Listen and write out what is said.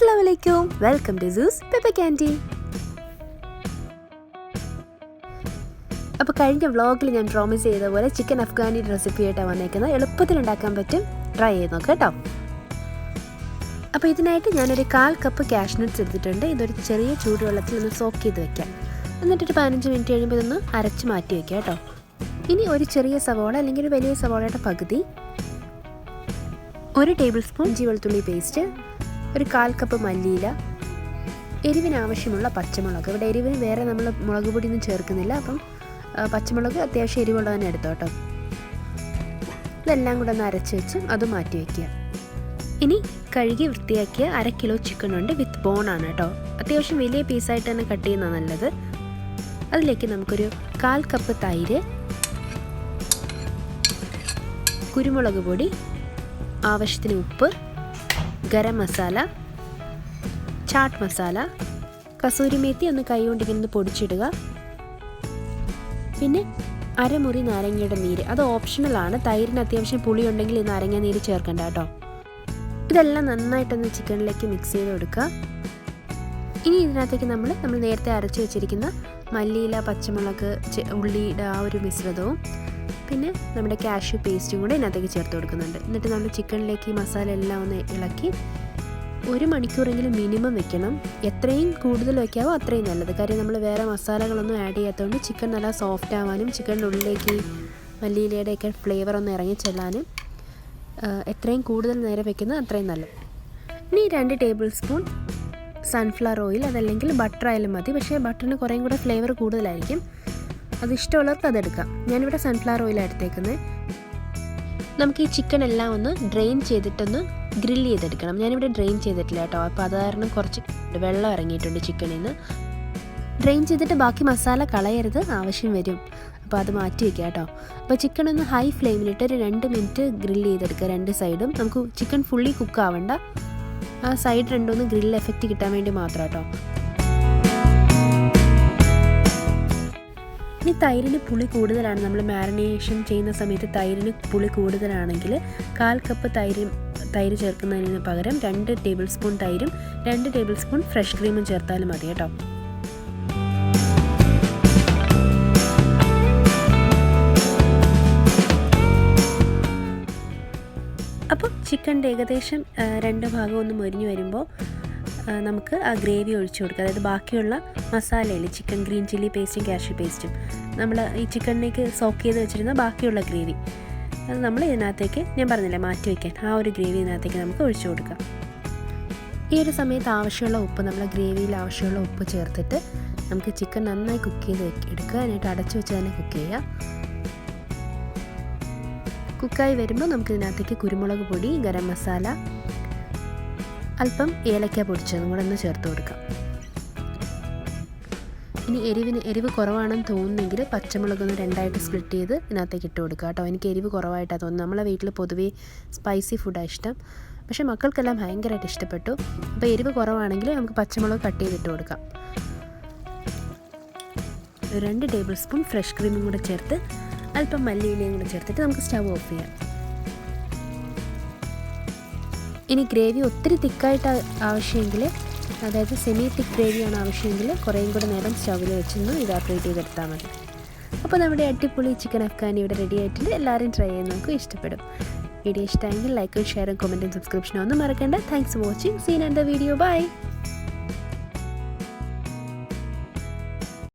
Assalamualaikum. Welcome to Zeus Pepper Candy. അപ്പോൾ കഴിഞ്ഞ വ്ളോഗിൽ ഞാൻ പ്രോമിസ് ചെയ്ത പോലെ ചിക്കൻ അഫ്ഗാനി റെസിപ്പി ആയിട്ടാണ് വന്നേക്കുന്നത്. എളുപ്പത്തിൽ ഉണ്ടാക്കാൻ പറ്റും, ട്രൈ ചെയ്ത് നോക്കാം കേട്ടോ. അപ്പോൾ ഇതിനായിട്ട് ഞാനൊരു 1/4 കപ്പ് കാഷ്നട്ട്സ് എടുത്തിട്ടുണ്ട്. ഇതൊരു ചെറിയ ചൂടുവെള്ളത്തിൽ ഒന്ന് സോക്ക് ചെയ്ത് വെക്കാം. എന്നിട്ടൊരു 15 മിനിറ്റ് കഴിയുമ്പോൾ ഇതൊന്ന് അരച്ച് മാറ്റി വയ്ക്കാം കേട്ടോ. ഇനി ഒരു ചെറിയ സവോള അല്ലെങ്കിൽ ഒരു വലിയ സവോളയുടെ പകുതി, 1 ടേബിൾ സ്പൂൺ ഇഞ്ചി വെളുത്തുള്ളി പേസ്റ്റ്, ഒരു 1/4 കപ്പ് മല്ലിയില, എരിവിന് ആവശ്യമുള്ള പച്ചമുളക്. ഇവിടെ എരിവിന് വേറെ നമ്മൾ മുളക് പൊടിയൊന്നും ചേർക്കുന്നില്ല, അപ്പം പച്ചമുളക് അത്യാവശ്യം എരിവുള്ളത് തന്നെ എടുത്തോ കേട്ടോ. ഇതെല്ലാം കൂടെ ഒന്ന് അരച്ച് വെച്ച് അത് മാറ്റി വയ്ക്കുക. ഇനി കഴുകി വൃത്തിയാക്കിയ 1/2 കിലോ ചിക്കൻ ഉണ്ട്, വിത്ത് ബോണാണ് കേട്ടോ. അത്യാവശ്യം വലിയ പീസായിട്ട് തന്നെ കട്ട് ചെയ്യുന്നത് നല്ലത്. അതിലേക്ക് നമുക്കൊരു 1/4 കപ്പ് തൈര്, കുരുമുളക് പൊടി, ആവശ്യത്തിന് ഉപ്പ്, ഗരം മസാല, ചാട്ട് മസാല, കസൂരി മേത്തി ഒന്ന് കൈ കൊണ്ടിങ്ങനെ പൊടിച്ചിടുക. പിന്നെ അരമുറി നാരങ്ങയുടെ നീര്, അത് ഓപ്ഷണലാണ്. തൈരിന് അത്യാവശ്യം പുളി ഉണ്ടെങ്കിൽ ഈ നാരങ്ങ നീര് ചേർക്കണ്ട കേട്ടോ. ഇതെല്ലാം നന്നായിട്ടൊന്ന് ചിക്കനിലേക്ക് മിക്സ് ചെയ്ത് കൊടുക്കുക. ഇനി ഇതിനകത്തേക്ക് നമ്മൾ നേരത്തെ അരച്ച് വെച്ചിരിക്കുന്ന മല്ലിയില, പച്ചമുളക്, ഉള്ളിയുടെ ആ ഒരു മിശ്രിതവും പിന്നെ നമ്മുടെ കാഷ്യൂ പേസ്റ്റും കൂടെ ഇതിനകത്തേക്ക് ചേർത്ത് കൊടുക്കുന്നുണ്ട്. എന്നിട്ട് നമ്മൾ ചിക്കനിലേക്ക് ഈ മസാല എല്ലാം ഒന്ന് ഇളക്കി 1 മണിക്കൂറെങ്കിലും മിനിമം വെക്കണം. എത്രയും കൂടുതൽ വയ്ക്കാവോ അത്രയും നല്ലത്. കാര്യം നമ്മൾ വേറെ മസാലകളൊന്നും ആഡ് ചെയ്യാത്തതുകൊണ്ട് ചിക്കൻ നല്ല സോഫ്റ്റ് ആവാനും ചിക്കൻ്റെ ഉള്ളിലേക്ക് മല്ലിയിലയുടെയൊക്കെ ഫ്ലേവർ ഒന്ന് ഇറങ്ങി ചെല്ലാനും എത്രയും കൂടുതൽ നേരം വെക്കുന്നത് അത്രയും നല്ലത്. ഇനി 2 ടേബിൾ സ്പൂൺ സൺഫ്ലവർ ഓയിൽ, അതല്ലെങ്കിൽ ബട്ടർ ആയാലും മതി. പക്ഷേ ബട്ടറിന് കുറേയും കൂടെ ഫ്ലേവർ കൂടുതലായിരിക്കും. അത് ഇഷ്ടമുള്ളവർക്ക് അതെടുക്കാം. ഞാനിവിടെ സൺഫ്ലവർ ഓയിലാണ് എടുത്തേക്കുന്നത്. നമുക്ക് ഈ ചിക്കൻ എല്ലാം ഒന്ന് ഡ്രെയിൻ ചെയ്തിട്ടൊന്ന് ഗ്രില്ല് ചെയ്തെടുക്കണം. ഞാനിവിടെ ഡ്രെയിൻ ചെയ്തിട്ടില്ല കേട്ടോ. അപ്പോൾ അത് കാരണം കുറച്ച് വെള്ളം ഇറങ്ങിയിട്ടുണ്ട് ചിക്കനിൽ നിന്ന്. ഡ്രെയിൻ ചെയ്തിട്ട് ബാക്കി മസാല കളയരുത്, ആവശ്യം വരും. അപ്പോൾ അത് മാറ്റി വയ്ക്കുക കേട്ടോ. അപ്പോൾ ചിക്കൻ ഒന്ന് ഹൈ ഫ്ലെയിമിലിട്ട് ഒരു 2 മിനിറ്റ് ഗ്രില്ല് ചെയ്തെടുക്കുക 2 സൈഡും. നമുക്ക് ചിക്കൻ ഫുള്ളി കുക്ക് ആവണ്ട, ആ സൈഡ് രണ്ടൊന്ന് ഗ്രില്ല് എഫക്റ്റ് കിട്ടാൻ വേണ്ടി മാത്രം കേട്ടോ. ഇനി തൈരിന് പുളി കൂടുതലാണ്, നമ്മൾ മാരിനേഷൻ ചെയ്യുന്ന സമയത്ത് തൈരിന് പുളി കൂടുതലാണെങ്കിൽ 1/4 കപ്പ് തൈര് ചേർക്കുന്നതിന് പകരം 2 ടേബിൾ സ്പൂൺ തൈരും 2 ടേബിൾ സ്പൂൺ ഫ്രഷ് ക്രീമും ചേർത്താലും മതി കേട്ടോ. അപ്പോൾ ചിക്കൻ്റെ ഏകദേശം 2 ഭാഗം ഒന്ന് മൊരിഞ്ഞ് വരുമ്പോൾ നമുക്ക് ആ ഗ്രേവി ഒഴിച്ചു കൊടുക്കുക. അതായത് ബാക്കിയുള്ള മസാലയിൽ ചിക്കൻ ഗ്രീൻ ചില്ലി പേസ്റ്റും കാഷ്യൂ പേസ്റ്റും നമ്മൾ ഈ ചിക്കനിലേക്ക് സോക്ക് ചെയ്ത് വെച്ചിരുന്ന ബാക്കിയുള്ള ഗ്രേവി അത് നമ്മൾ ഇതിനകത്തേക്ക്, ഞാൻ പറഞ്ഞില്ലേ മാറ്റി വയ്ക്കാൻ, ആ ഒരു ഗ്രേവി ഇതിനകത്തേക്ക് നമുക്ക് ഒഴിച്ചു കൊടുക്കാം. ഈ ഒരു സമയത്ത് ആവശ്യമുള്ള ഉപ്പ്, നമ്മൾ ഗ്രേവിയിൽ ആവശ്യമുള്ള ഉപ്പ് ചേർത്തിട്ട് നമുക്ക് ചിക്കൻ നന്നായി കുക്ക് ചെയ്ത് എടുക്കുക. എന്നിട്ട് അടച്ചു വെച്ച് തന്നെ കുക്ക് ചെയ്യുക. കുക്കായി വരുമ്പോൾ നമുക്ക് ഇതിനകത്തേക്ക് കുരുമുളക് പൊടി, ഗരം മസാല, അല്പം ഏലക്ക പൊടിച്ചതും കൂടെ ഒന്ന് ചേർത്ത് കൊടുക്കാം. ഇനി എരിവ് കുറവാണെന്ന് തോന്നുന്നെങ്കിൽ പച്ചമുളകൊന്ന് 2ആയിട്ട് സ്പ്ലിറ്റ് ചെയ്ത് ഇതിനകത്തേക്ക് ഇട്ട് കൊടുക്കുക കേട്ടോ. എനിക്ക് എരിവ് കുറവായിട്ടാണ് തോന്നുന്നത്. നമ്മളെ വീട്ടിൽ പൊതുവേ സ്പൈസി ഫുഡാണ് ഇഷ്ടം, പക്ഷേ മക്കൾക്കെല്ലാം ഭയങ്കരമായിട്ട് ഇഷ്ടപ്പെട്ടു. അപ്പോൾ എരിവ് കുറവാണെങ്കിൽ നമുക്ക് പച്ചമുളക് കട്ട് ചെയ്തിട്ട് കൊടുക്കാം. 2 ടേബിൾ സ്പൂൺ ഫ്രഷ് ക്രീമും കൂടെ ചേർത്ത് അല്പം മല്ലിയിലയും കൂടെ ചേർത്തിട്ട് നമുക്ക് സ്റ്റവ് ഓഫ് ചെയ്യാം. ഇനി ഗ്രേവി ഒത്തിരി തിക്കായിട്ട് ആവശ്യമെങ്കിൽ, അതായത് സെമി തിക്ക് ഗ്രേവിയാണ് ആവശ്യമെങ്കിൽ കുറേയും കൂടെ നേരം സ്റ്റൗവിൽ വെച്ചൊന്ന് ഇവാപ്പറേറ്റ് ചെയ്തെടുത്താൽ മതി. അപ്പോൾ നമ്മുടെ അടിപൊളി ചിക്കൻ അഫ്ഗാനി ഇവിടെ റെഡി ആയിട്ടുണ്ട്. എല്ലാവരും ട്രൈ ചെയ്ത് നമുക്ക് ഇഷ്ടപ്പെടും. വീഡിയോ ഇഷ്ടമായെങ്കിൽ ലൈക്കും ഷെയറും കമൻറ്റും സബ്സ്ക്രിപ്ഷനും ഒന്നും മറക്കണ്ട. Thanks for watching. Seen and the video. By.